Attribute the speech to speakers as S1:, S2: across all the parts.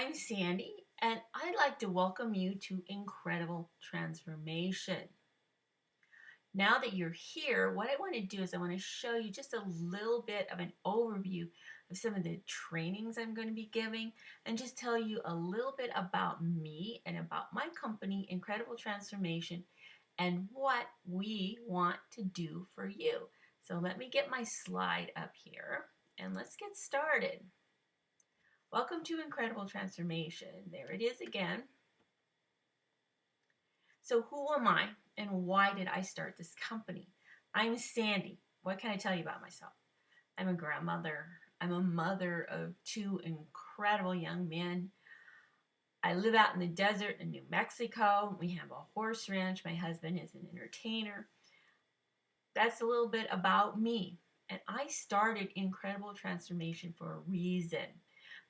S1: I'm Sandy, and I'd like to welcome you to Incredible Transformation. Now that you're here, what I want to do is I want to show you just a little bit of an overview of some of the trainings I'm going to be giving and just tell you a little bit about me and about my company, Incredible Transformation, and what we want to do for you. So let me get my slide up here and let's get started. Welcome to Incredible Transformation. There it is again. So who am I and why did I start this company? I'm Sandy. What can I tell you about myself? I'm a grandmother. I'm a mother of two incredible young men. I live out in the desert in New Mexico. We have a horse ranch. My husband is an entertainer. That's a little bit about me. And I started Incredible Transformation for a reason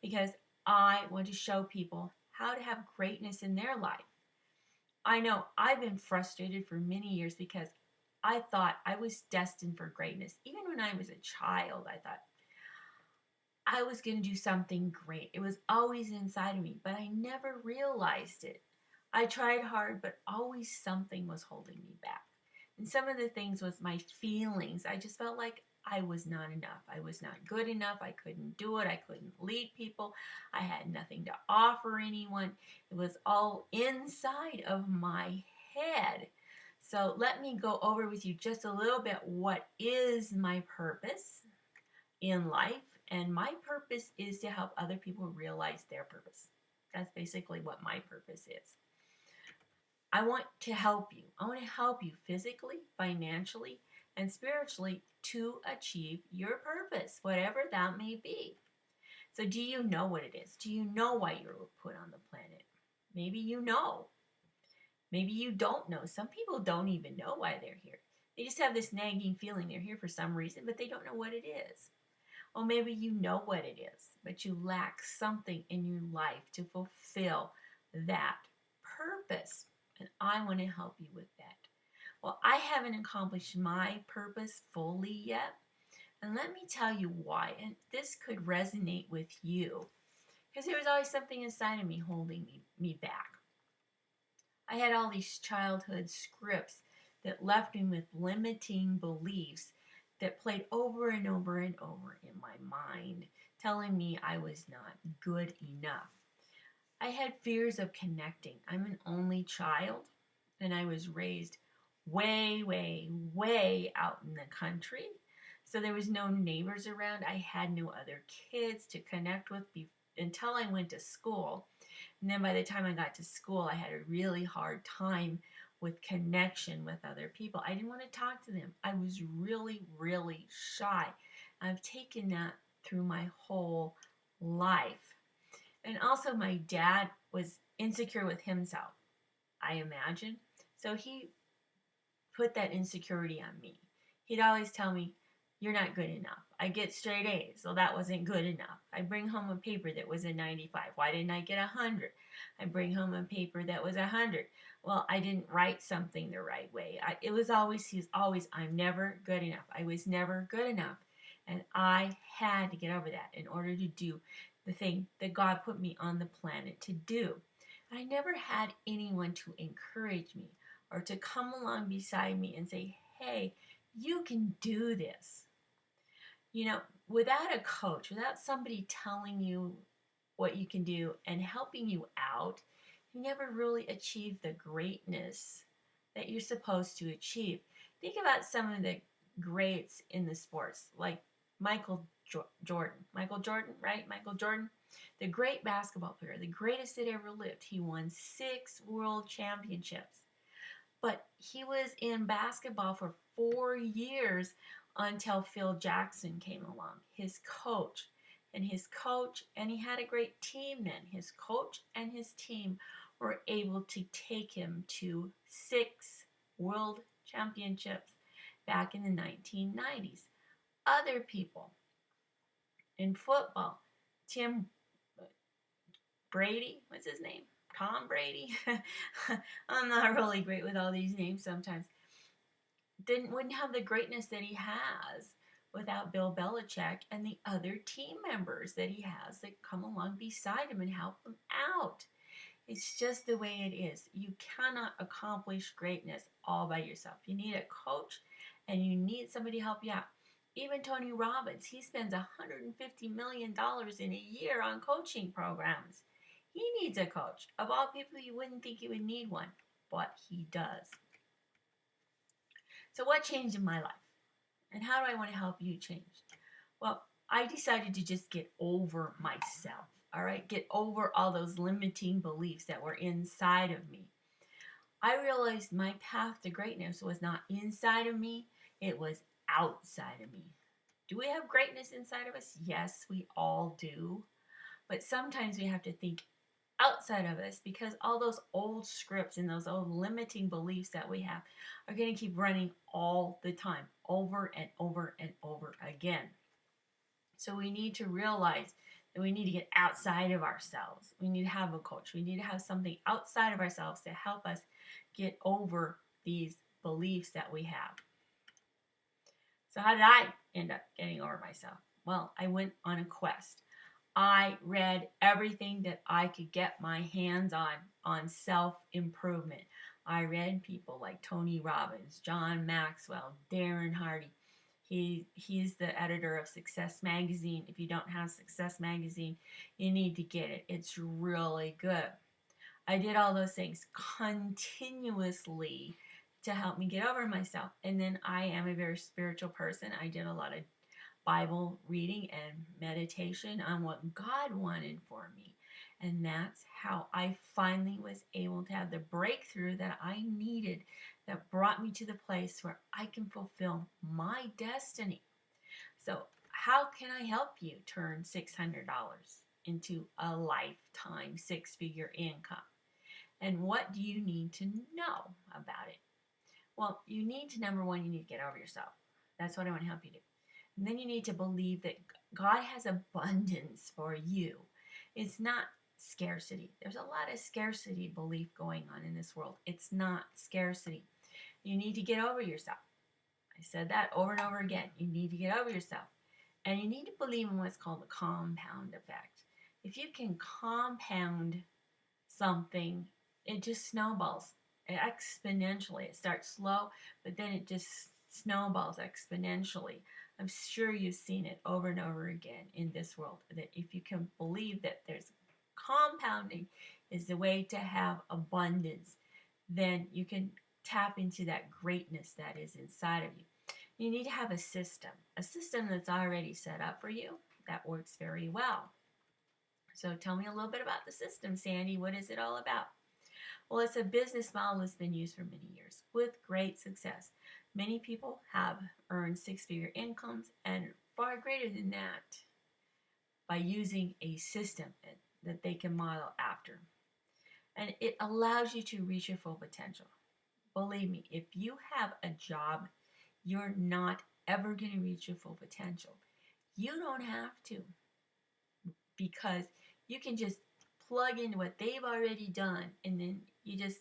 S1: because I want to show people how to have greatness in their life. I know I've been frustrated for many years because I thought I was destined for greatness. Even when I was a child, I thought I was going to do something great. It was always inside of me, but I never realized it. I tried hard, but always something was holding me back. And some of the things was my feelings. I just felt like I was not enough. I was not good enough. I couldn't do it. I couldn't lead people. I had nothing to offer anyone. It was all inside of my head. So let me go over with you just a little bit what is my purpose in life. And my purpose is to help other people realize their purpose. That's basically what my purpose is. I want to help you. I want to help you physically, financially, and spiritually to achieve your purpose, whatever that may be. So do you know what it is? Do you know why you were put on the planet? Maybe you know. Maybe you don't know. Some people don't even know why they're here. They just have this nagging feeling they're here for some reason, but they don't know what it is. Or maybe you know what it is, but you lack something in your life to fulfill that purpose. And I want to help you with that. Well, I haven't accomplished my purpose fully yet. And let me tell you why. And this could resonate with you. Because there was always something inside of me holding me back. I had all these childhood scripts that left me with limiting beliefs that played over and over and over in my mind, telling me I was not good enough. I had fears of connecting. I'm an only child, and I was raised way, way, way out in the country. So there was no neighbors around. I had no other kids to connect with until I went to school. And then by the time I got to school, I had a really hard time with connection with other people. I didn't want to talk to them. I was really, really shy. I've taken that through my whole life. And also my dad was insecure with himself, I imagine. So he put that insecurity on me. He'd always tell me, "You're not good enough." I get straight A's, so that wasn't good enough. I bring home a paper that was a 95. Why didn't I get 100? I bring home a paper that was 100. Well, I didn't write something the right way. He's always, "I'm never good enough." I was never good enough. And I had to get over that in order to do the thing that God put me on the planet to do. I never had anyone to encourage me or to come along beside me and say, "Hey, you can do this." You know, without a coach, without somebody telling you what you can do and helping you out, you never really achieve the greatness that you're supposed to achieve. Think about some of the greats in the sports, like Jordan. Michael Jordan, right? Michael Jordan, the great basketball player, the greatest that ever lived. He won 6 world championships. But he was in basketball for 4 years until Phil Jackson came along, his coach. And he had a great team then. His coach and his team were able to take him to 6 world championships back in the 1990s. Other people in football, Tim Brady, what's his name? Tom Brady. I'm not really great with all these names sometimes. Wouldn't have the greatness that he has without Bill Belichick and the other team members that he has that come along beside him and help him out. It's just the way it is. You cannot accomplish greatness all by yourself. You need a coach and you need somebody to help you out. Even Tony Robbins, he spends $150 million in a year on coaching programs. He needs a coach. Of all people, you wouldn't think he would need one, but he does. So what changed in my life? And how do I want to help you change? Well, I decided to just get over myself. All right, get over all those limiting beliefs that were inside of me. I realized my path to greatness was not inside of me, it was outside of me. Do we have greatness inside of us? Yes, we all do. But sometimes we have to think outside of us because all those old scripts and those old limiting beliefs that we have are going to keep running all the time, over and over and over again. So we need to realize that we need to get outside of ourselves. We need to have a coach. We need to have something outside of ourselves to help us get over these beliefs that we have. So how did I end up getting over myself? Well, I went on a quest. I read everything that I could get my hands on self-improvement. I read people like Tony Robbins, John Maxwell, Darren Hardy. He's the editor of Success Magazine. If you don't have Success Magazine, you need to get it. It's really good. I did all those things continuously to help me get over myself. And then I am a very spiritual person. I did a lot of Bible reading and meditation on what God wanted for me. And that's how I finally was able to have the breakthrough that I needed that brought me to the place where I can fulfill my destiny. So how can I help you turn $600 into a lifetime six-figure income? And what do you need to know about it? Well, you need to, number one, you need to get over yourself. That's what I want to help you do. And then you need to believe that God has abundance for you. It's not scarcity. There's a lot of scarcity belief going on in this world. It's not scarcity. You need to get over yourself. I said that over and over again. You need to get over yourself. And you need to believe in what's called the compound effect. If you can compound something, it just snowballs exponentially. It starts slow, but then it just snowballs exponentially. I'm sure you've seen it over and over again in this world, that if you can believe that there's compounding is the way to have abundance, then you can tap into that greatness that is inside of you. You need to have a system that's already set up for you that works very well. So tell me a little bit about the system, Sandy. What is it all about? Well, it's a business model that's been used for many years with great success. Many people have earned six-figure incomes and far greater than that by using a system that they can model after. And it allows you to reach your full potential. Believe me, if you have a job, you're not ever going to reach your full potential. You don't have to, because you can just plug in what they've already done, and then you just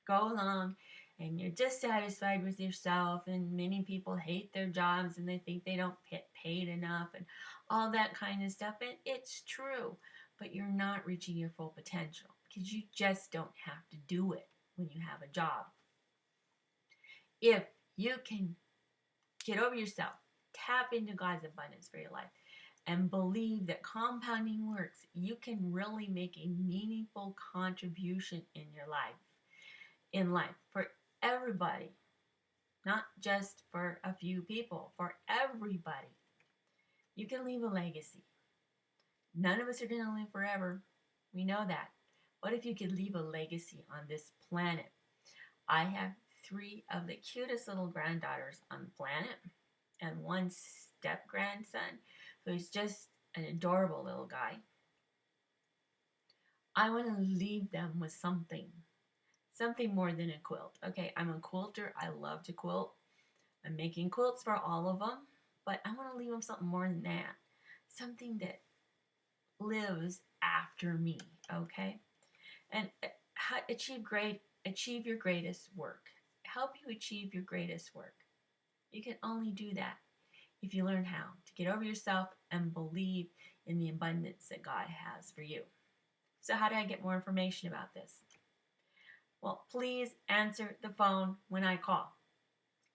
S1: go along and you're dissatisfied with yourself. And many people hate their jobs and they think they don't get paid enough and all that kind of stuff. And it's true, but you're not reaching your full potential because you just don't have to do it when you have a job. If you can get over yourself, tap into God's abundance for your life, and believe that compounding works, you can really make a meaningful contribution in your life, for everybody, not just for a few people, for everybody. You can leave a legacy. None of us are going to live forever. We know that. What if you could leave a legacy on this planet? I have 3 of the cutest little granddaughters on the planet and 1 step-grandson who's just an adorable little guy. I want to leave them with something more than a quilt. Okay, I'm a quilter. I love to quilt. I'm making quilts for all of them, but I want to leave them something more than that. Something that lives after me, okay? And achieve your greatest work. Help you achieve your greatest work. You can only do that if you learn how to get over yourself and believe in the abundance that God has for you. So how do I get more information about this? Well, please answer the phone when I call.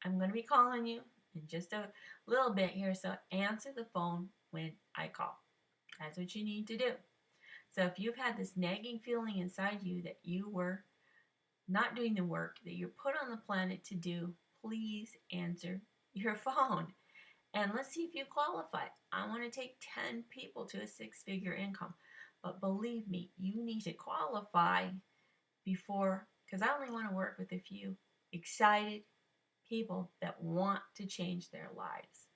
S1: I'm going to be calling you in just a little bit here, so answer the phone when I call. That's what you need to do. So if you've had this nagging feeling inside you that you were not doing the work that you're put on the planet to do, please answer your phone. And let's see if you qualify. I want to take 10 people to a six-figure income. But believe me, you need to qualify before, because I only want to work with a few excited people that want to change their lives.